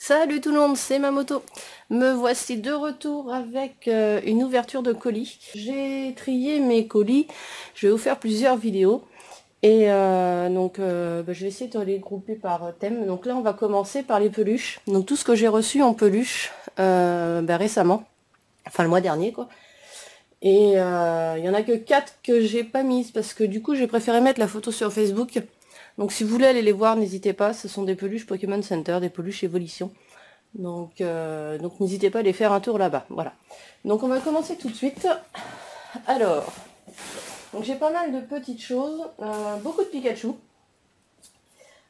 Salut tout le monde, c'est Mamoto. Me voici de retour avec une ouverture de colis. J'ai trié mes colis, je vais vous faire plusieurs vidéos. Et je vais essayer de les grouper par thème. Donc là on va commencer par les peluches. Donc tout ce que j'ai reçu en peluche récemment, enfin le mois dernier quoi. Et il y en a que 4 que j'ai pas mises parce que du coup j'ai préféré mettre la photo sur Facebook. Donc si vous voulez aller les voir, n'hésitez pas, ce sont des peluches Pokémon Center, des peluches Evolution. Donc n'hésitez pas à aller faire un tour là-bas. Voilà. Donc on va commencer tout de suite. Alors, donc j'ai pas mal de petites choses, beaucoup de Pikachu.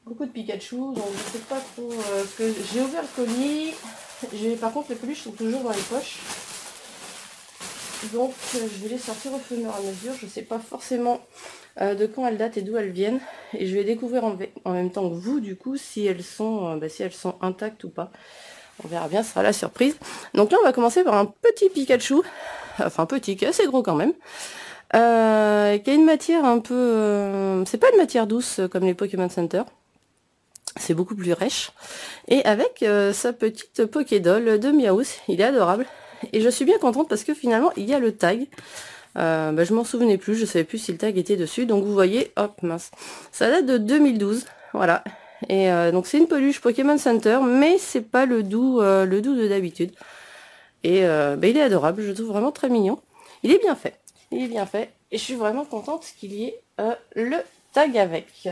Beaucoup de Pikachu, donc je sais pas trop ce que j'ai ouvert le colis. Par contre les peluches sont toujours dans les poches. Donc je vais les sortir au fur et à mesure. Je sais pas forcément de quand elles datent et d'où elles viennent. Et je vais découvrir en même temps que vous du coup si elles sont intactes ou pas. On verra bien, ce sera la surprise. Donc là on va commencer par un petit Pikachu. Enfin petit, qui est assez gros quand même. Qui a une matière un peu... c'est pas une matière douce comme les Pokémon Center. C'est beaucoup plus rêche. Et avec sa petite Pokédoll de Miaous. Il est adorable. Et je suis bien contente parce que finalement il y a le tag. Je m'en souvenais plus, je savais plus si le tag était dessus. Donc vous voyez, hop mince. Ça date de 2012. Voilà. Et donc c'est une peluche Pokémon Center, mais c'est pas le doux de d'habitude. Et il est adorable, je le trouve vraiment très mignon. Il est bien fait. Il est bien fait. Et je suis vraiment contente qu'il y ait le tag avec.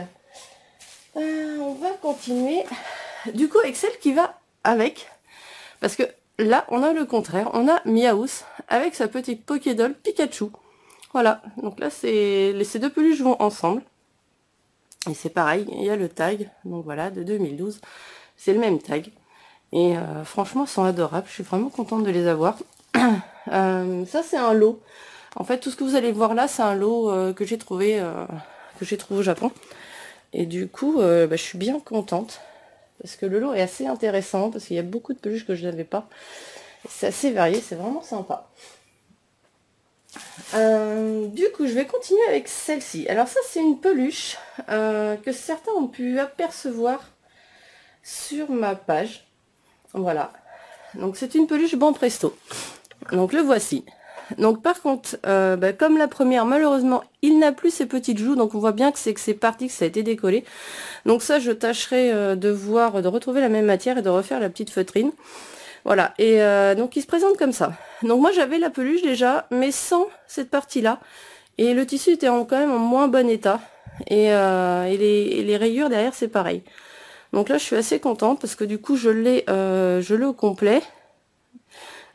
On va continuer. Du coup avec celle qui va avec. Parce que là, on a le contraire. On a Miaous avec sa petite Pokédoll Pikachu. Voilà. Donc là, ces deux peluches vont ensemble. Et c'est pareil, il y a le tag. Donc voilà, de 2012. C'est le même tag. Et franchement, ils sont adorables. Je suis vraiment contente de les avoir. Ça, c'est un lot. En fait, tout ce que vous allez voir là, c'est un lot que j'ai trouvé au Japon. Et du coup, je suis bien contente. Parce que le lot est assez intéressant, parce qu'il y a beaucoup de peluches que je n'avais pas. C'est assez varié, c'est vraiment sympa. Du coup, je vais continuer avec celle-ci. Alors ça, c'est une peluche que certains ont pu apercevoir sur ma page. Voilà. Donc c'est une peluche Banpresto. Donc le voici. Donc par contre, comme la première, malheureusement, il n'a plus ses petites joues. Donc on voit bien que c'est parti, que ça a été décollé. Donc ça, je tâcherai de retrouver la même matière et de refaire la petite feutrine. Voilà. Et donc il se présente comme ça. Donc moi j'avais la peluche déjà, mais sans cette partie-là. Et le tissu était quand même en moins bon état. Et les rayures derrière, c'est pareil. Donc là, je suis assez contente parce que du coup, je l'ai au complet.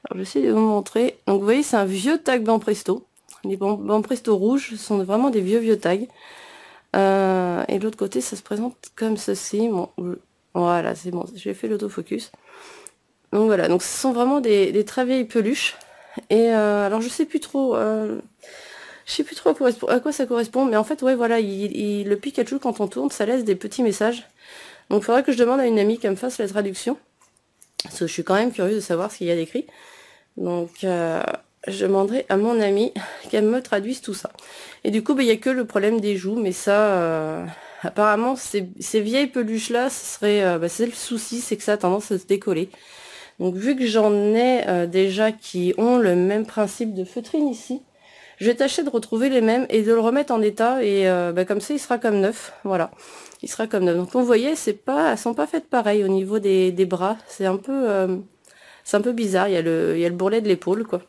Alors, j'essaie de vous montrer. Donc, vous voyez, c'est un vieux tag Banpresto. Les Banpresto rouges sont vraiment des vieux tags. Et de l'autre côté, ça se présente comme ceci. Bon, voilà, c'est bon. J'ai fait l'autofocus. Donc voilà. Donc, ce sont vraiment des très vieilles peluches. Et alors, je sais plus trop. Je sais plus trop à quoi ça correspond. Mais en fait, ouais, voilà. Le Pikachu, quand on tourne, ça laisse des petits messages. Donc, il faudrait que je demande à une amie qu'elle me fasse la traduction. Parce que je suis quand même curieuse de savoir ce qu'il y a d'écrit. Donc, je demanderai à mon amie qu'elle me traduise tout ça. Et du coup, il n'y a que le problème des joues. Mais ça, apparemment, ces vieilles peluches-là, c'est le souci, c'est que ça a tendance à se décoller. Donc, vu que j'en ai déjà qui ont le même principe de feutrine ici, je vais tâcher de retrouver les mêmes et de le remettre en état. Et comme ça, il sera comme neuf. Voilà. Il sera comme neuf. Donc, vous voyez, elles sont pas faites pareil au niveau des bras. C'est un peu bizarre. Il y a le bourrelet de l'épaule, quoi.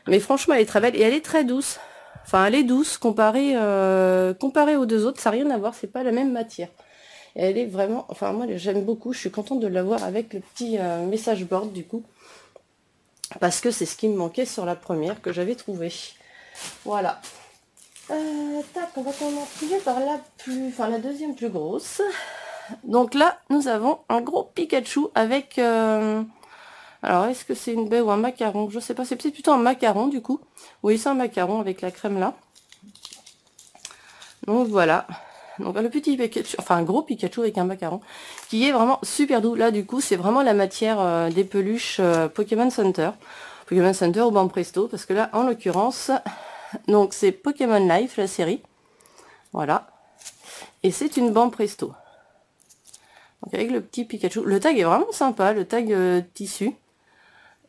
Mais franchement, elle est très belle et elle est très douce. Enfin, elle est douce comparée aux deux autres. Ça n'a rien à voir. C'est pas la même matière. Et elle est vraiment... Enfin, moi, j'aime beaucoup. Je suis contente de l'avoir avec le petit message board, du coup. Parce que c'est ce qui me manquait sur la première que j'avais trouvée. Voilà. On va commencer par la deuxième plus grosse. Donc là, nous avons un gros Pikachu avec... alors, est-ce que c'est une baie ou un macaron? Je sais pas, c'est peut-être plutôt un macaron du coup. Oui, c'est un macaron avec la crème là. Donc voilà. Donc le petit Pikachu, enfin un gros Pikachu avec un macaron, qui est vraiment super doux. Là du coup, c'est vraiment la matière des peluches Pokémon Center. Pokémon Center ou Banpresto, parce que là, en l'occurrence... Donc c'est Pokémon Life, la série. Voilà. Et c'est une Banpresto. Donc avec le petit Pikachu. Le tag est vraiment sympa, le tag tissu.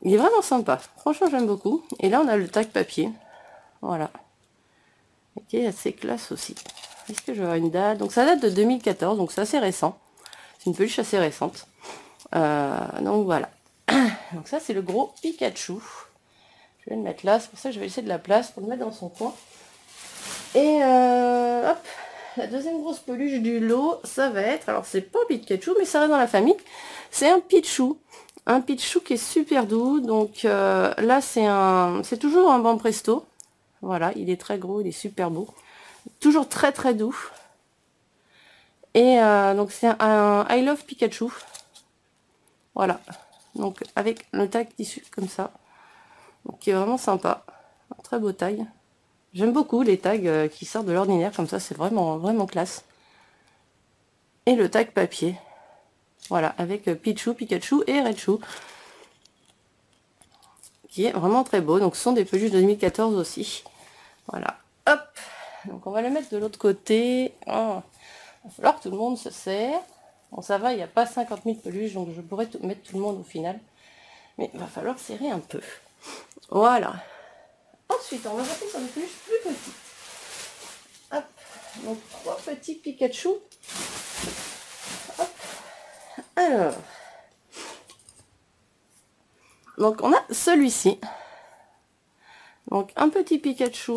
Il est vraiment sympa. Franchement, j'aime beaucoup. Et là, on a le tag papier. Voilà. Qui est assez classe aussi. Est-ce que je vais avoir une date? Donc ça date de 2014, donc c'est assez récent. C'est une peluche assez récente. Donc voilà. Donc ça, c'est le gros Pikachu. Je vais le mettre là. C'est pour ça que je vais laisser de la place pour le mettre dans son coin. Et hop. La deuxième grosse peluche du lot, ça va être, alors c'est pas Pikachu, mais ça reste dans la famille, c'est un Pichou. Un Pichou qui est super doux, donc là c'est toujours un Banpresto. Voilà, il est très gros, il est super beau. Toujours très très doux. Et donc c'est un I Love Pikachu. Voilà, donc avec le tag tissu comme ça. Donc qui est vraiment sympa. Un très beau tag. J'aime beaucoup les tags qui sortent de l'ordinaire comme ça, c'est vraiment, vraiment classe. Et le tag papier. Voilà, avec Pichou, Pikachu et Raichu. Qui est vraiment très beau. Donc ce sont des peluches de 2014 aussi. Voilà. Hop. Donc on va les mettre de l'autre côté. Oh. Il va falloir que tout le monde se serre. Bon ça va, il n'y a pas 50 000 peluches, donc je pourrais mettre tout le monde au final. Mais il va falloir serrer un peu. Voilà. Ensuite, on va passer sur des peluches plus petites. Hop. Donc 3 petits Pikachu. Hop. Alors. Donc on a celui-ci. Donc un petit Pikachu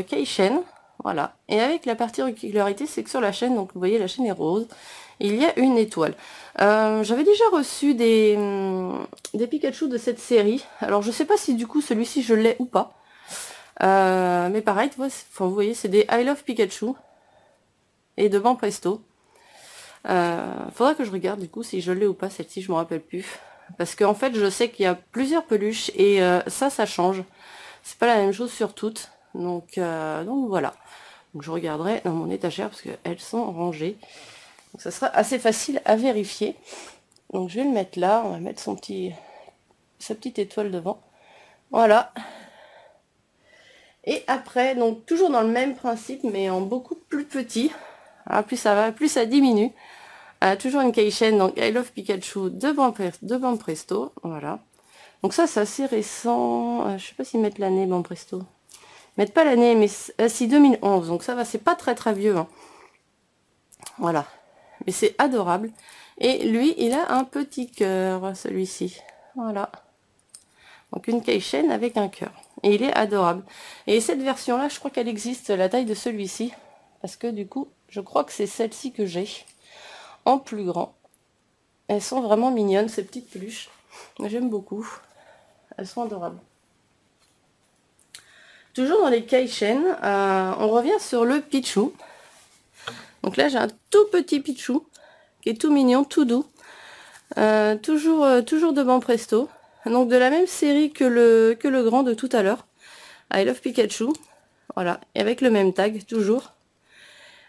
Kei-Shen. Voilà. Et avec la particularité, c'est que sur la chaîne, donc vous voyez la chaîne est rose. Il y a une étoile. J'avais déjà reçu des Pikachu de cette série. Alors je sais pas si du coup celui-ci je l'ai ou pas. Mais pareil, vous voyez, c'est des I Love Pikachu. Et de Banpresto. Faudra que je regarde du coup si je l'ai ou pas, celle-ci, je me rappelle plus. Parce qu'en fait, je sais qu'il y a plusieurs peluches et ça change. C'est pas la même chose sur toutes. Donc voilà. Donc je regarderai dans mon étagère parce qu'elles sont rangées. Donc ça sera assez facile à vérifier. Donc je vais le mettre là. On va mettre sa petite étoile devant. Voilà. Et après, donc toujours dans le même principe, mais en beaucoup plus petit. Alors, plus ça va, plus ça diminue. Toujours une Kei-Shen, donc I Love Pikachu de Banpresto. Voilà. Donc ça, c'est assez récent. Je sais pas s'ils mettent l'année Banpresto. Ils mettent pas l'année, mais si 2011. Donc ça va, c'est pas très très vieux. Hein. Voilà. Mais c'est adorable. Et lui, il a un petit cœur, celui-ci. Voilà. Donc une Kei-Shen avec un cœur. Et il est adorable. Et cette version-là, je crois qu'elle existe la taille de celui-ci. Parce que du coup, je crois que c'est celle-ci que j'ai. En plus grand. Elles sont vraiment mignonnes, ces petites peluches. J'aime beaucoup. Elles sont adorables. Toujours dans les Kei-Shen, on revient sur le Pichou. Donc là, j'ai un tout petit Pichou qui est tout mignon, tout doux. Toujours de Banpresto. Donc de la même série que le grand de tout à l'heure. I Love Pikachu. Voilà, et avec le même tag, toujours.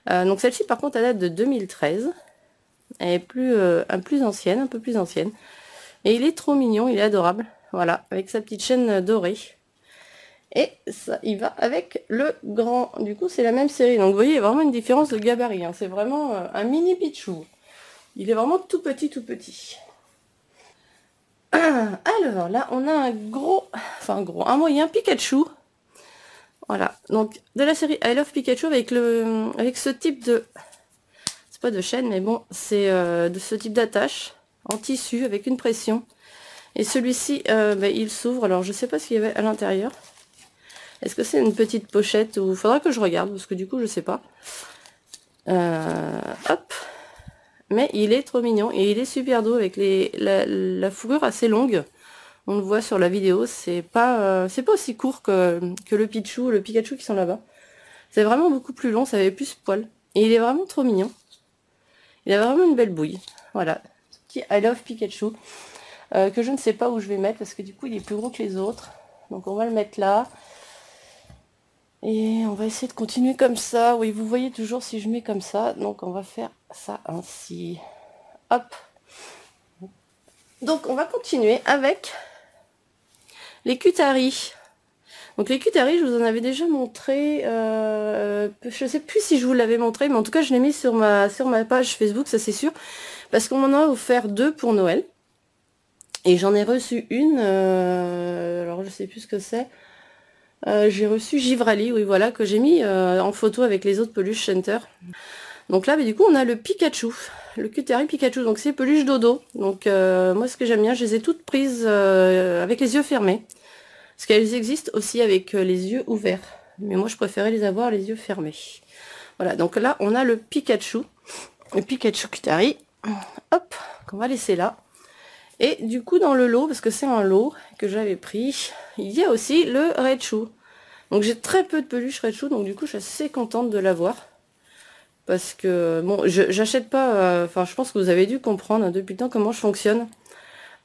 Donc celle-ci, par contre, elle date de 2013. Elle est plus ancienne, un peu plus ancienne. Et il est trop mignon, il est adorable. Voilà, avec sa petite chaîne dorée. Et ça, il va avec le grand. Du coup, c'est la même série. Donc vous voyez, il y a vraiment une différence de gabarit. Hein. C'est vraiment un mini Pichou. Il est vraiment tout petit, tout petit. Alors là, on a un moyen Pikachu. Voilà, donc de la série I Love Pikachu avec ce type de... C'est pas de chaîne, mais bon, c'est de ce type d'attache en tissu avec une pression. Et celui-ci, il s'ouvre. Alors je sais pas ce qu'il y avait à l'intérieur. Est-ce que c'est une petite pochette ou faudra que je regarde parce que du coup je sais pas. Hop. Mais il est trop mignon et il est super doux avec la fourrure assez longue. On le voit sur la vidéo, c'est pas aussi court que le Pikachu qui sont là-bas. C'est vraiment beaucoup plus long, ça avait plus poil. Et il est vraiment trop mignon. Il a vraiment une belle bouille. Voilà, petit I Love Pikachu. Que je ne sais pas où je vais mettre parce que du coup il est plus gros que les autres. Donc on va le mettre là. Et on va essayer de continuer comme ça. Oui, vous voyez toujours si je mets comme ça. Donc on va faire ça ainsi. Hop. Donc on va continuer avec les Cutari. Donc les Cutari, je vous en avais déjà montré. Je sais plus si je vous l'avais montré, mais en tout cas je l'ai mis sur ma page Facebook, ça c'est sûr. parce qu'on m'en a offert 2 pour Noël. Et j'en ai reçu une, alors je sais plus ce que c'est. J'ai reçu Givrali, oui voilà, que j'ai mis en photo avec les autres peluches Center. Donc là, du coup, on a le Pikachu, le Cutari Pikachu, donc c'est peluche dodo. Donc moi, ce que j'aime bien, je les ai toutes prises avec les yeux fermés. Parce qu'elles existent aussi avec les yeux ouverts. Mais moi, je préférais les avoir les yeux fermés. Voilà, donc là, on a le Pikachu Cutari. Hop, qu'on va laisser là. Et du coup, dans le lot, parce que c'est un lot que j'avais pris, il y a aussi le Raichu. Donc j'ai très peu de peluches Raichu, donc du coup, je suis assez contente de l'avoir. Parce que, bon, j'achète pas... Enfin, je pense que vous avez dû comprendre depuis le temps comment je fonctionne.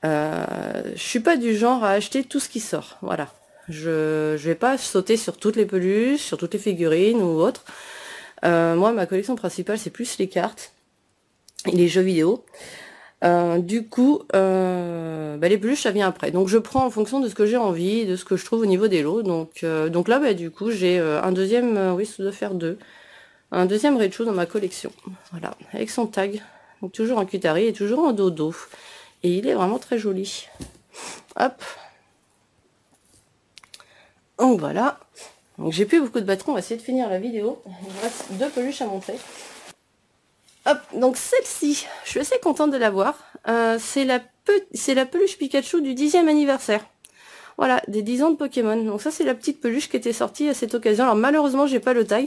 Je suis pas du genre à acheter tout ce qui sort. Voilà. Je vais pas sauter sur toutes les peluches, sur toutes les figurines ou autres. Moi, ma collection principale, c'est plus les cartes et les jeux vidéo. Du coup, les peluches, ça vient après. Donc je prends en fonction de ce que j'ai envie, de ce que je trouve au niveau des lots. Donc là, du coup, j'ai un deuxième, oui, ça doit faire 2. Un deuxième Raichu dans ma collection. Voilà, avec son tag. Donc toujours en Cutari et toujours en dodo. Et il est vraiment très joli. Hop. Donc voilà. Donc j'ai plus beaucoup de batterie, on va essayer de finir la vidéo. Il me reste 2 peluches à montrer. Hop, donc celle-ci, je suis assez contente de l'avoir. C'est la peluche Pikachu du 10e anniversaire. Voilà, des 10 ans de Pokémon. Donc ça, c'est la petite peluche qui était sortie à cette occasion. Alors malheureusement, j'ai pas le tag.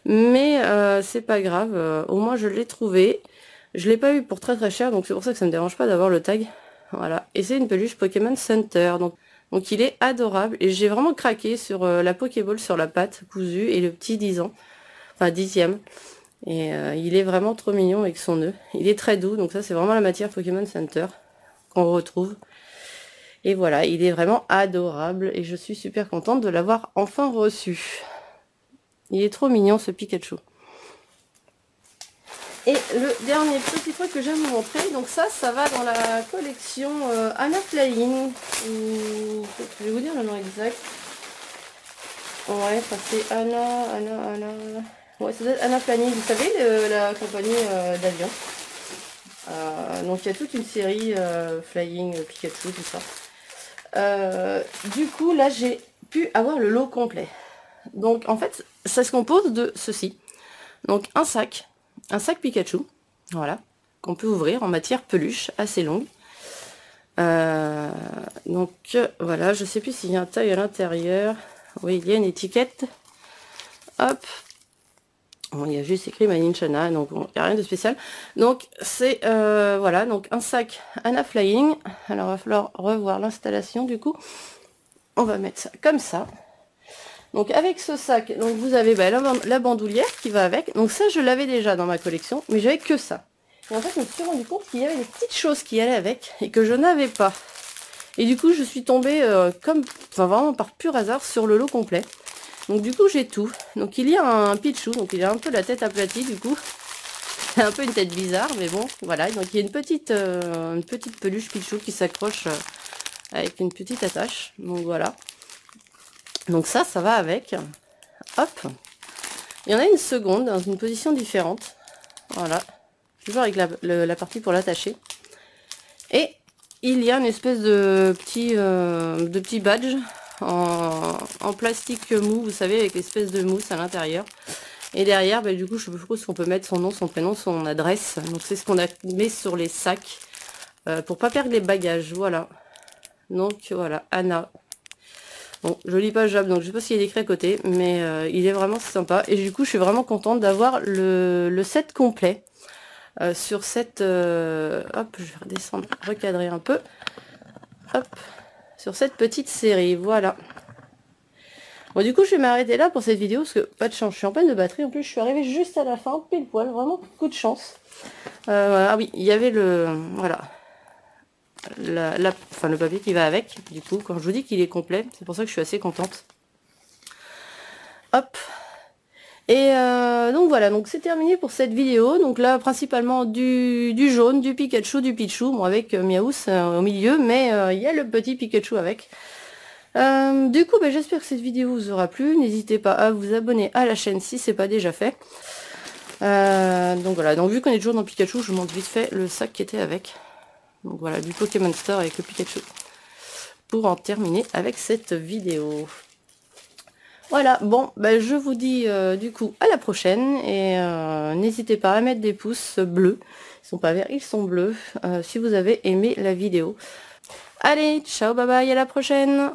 Mais c'est pas grave, au moins je l'ai trouvé. Je l'ai pas eu pour très très cher, donc c'est pour ça que ça me dérange pas d'avoir le tag. Voilà, et c'est une peluche Pokémon Center. Donc il est adorable. Et j'ai vraiment craqué sur la Pokéball sur la patte cousue et le petit 10 ans. Enfin 10e. Et il est vraiment trop mignon avec son nœud. Il est très doux, donc ça c'est vraiment la matière Pokémon Center qu'on retrouve. Et voilà, il est vraiment adorable et je suis super contente de l'avoir enfin reçu. Il est trop mignon ce Pikachu. Et le dernier petit truc que j'aime vous montrer, donc ça va dans la collection Anna Flying. Je vais vous dire le nom exact. Ouais, ça c'est Anna. Ouais, c'est Anna Flying, vous savez, la compagnie d'avion. Donc il y a toute une série Flying, Pikachu, tout ça. Du coup, là j'ai pu avoir le lot complet. Donc en fait, ça se compose de ceci. Donc un sac Pikachu, voilà, qu'on peut ouvrir en matière peluche, assez longue. Donc voilà, je sais plus s'il y a un taille à l'intérieur. Oui, il y a une étiquette. Hop. Bon, il y a juste écrit Made in China, donc bon, il n'y a rien de spécial. Donc c'est voilà, donc un sac Anna Flying. Alors il va falloir revoir l'installation du coup. On va mettre ça comme ça. Donc avec ce sac, donc vous avez la bandoulière qui va avec. Donc ça, je l'avais déjà dans ma collection, mais j'avais que ça. Et en fait, je me suis rendu compte qu'il y avait des petites choses qui allaient avec et que je n'avais pas. Et du coup, je suis tombée vraiment par pur hasard sur le lot complet. Donc du coup, j'ai tout. Donc il y a un Pichu, donc il a un peu la tête aplatie du coup. C'est un peu une tête bizarre, mais bon, voilà. Donc il y a une petite peluche Pichu qui s'accroche avec une petite attache. Donc voilà. Donc ça va avec. Hop. Il y en a une seconde dans une position différente. Voilà. Toujours avec la partie pour l'attacher. Et il y a une espèce de petit badge en plastique mou, vous savez, avec l'espèce de mousse à l'intérieur. Et derrière, du coup, je suppose qu'on peut mettre son nom, son prénom, son adresse. Donc c'est ce qu'on a mis sur les sacs pour pas perdre les bagages. Voilà. Donc voilà, Anna. Bon, jolie page job, donc je sais pas s'il y a écrit à côté, mais il est vraiment sympa. Et du coup, je suis vraiment contente d'avoir le set complet sur cette... hop, je vais redescendre, recadrer un peu. Hop, sur cette petite série, voilà. Bon, du coup, je vais m'arrêter là pour cette vidéo, parce que pas de chance, je suis en panne de batterie. En plus, je suis arrivée juste à la fin, pile poil, vraiment coup de chance. Ah oui, il y avait voilà. Le papier qui va avec, du coup, quand je vous dis qu'il est complet, c'est pour ça que je suis assez contente. Hop. Et donc voilà, donc c'est terminé pour cette vidéo. Donc là, principalement du jaune, du Pikachu, du Pichu, bon, avec Miaous au milieu, mais il y a le petit Pikachu avec. Du coup, j'espère que cette vidéo vous aura plu. N'hésitez pas à vous abonner à la chaîne si c'est pas déjà fait. Donc voilà, donc vu qu'on est toujours dans Pikachu, je vous montre vite fait le sac qui était avec. Donc voilà, du Pokémon Store avec le Pikachu. Pour en terminer avec cette vidéo. Voilà, bon, ben je vous dis du coup à la prochaine. Et n'hésitez pas à mettre des pouces bleus. Ils sont pas verts, ils sont bleus. Si vous avez aimé la vidéo. Allez, ciao, bye bye, à la prochaine.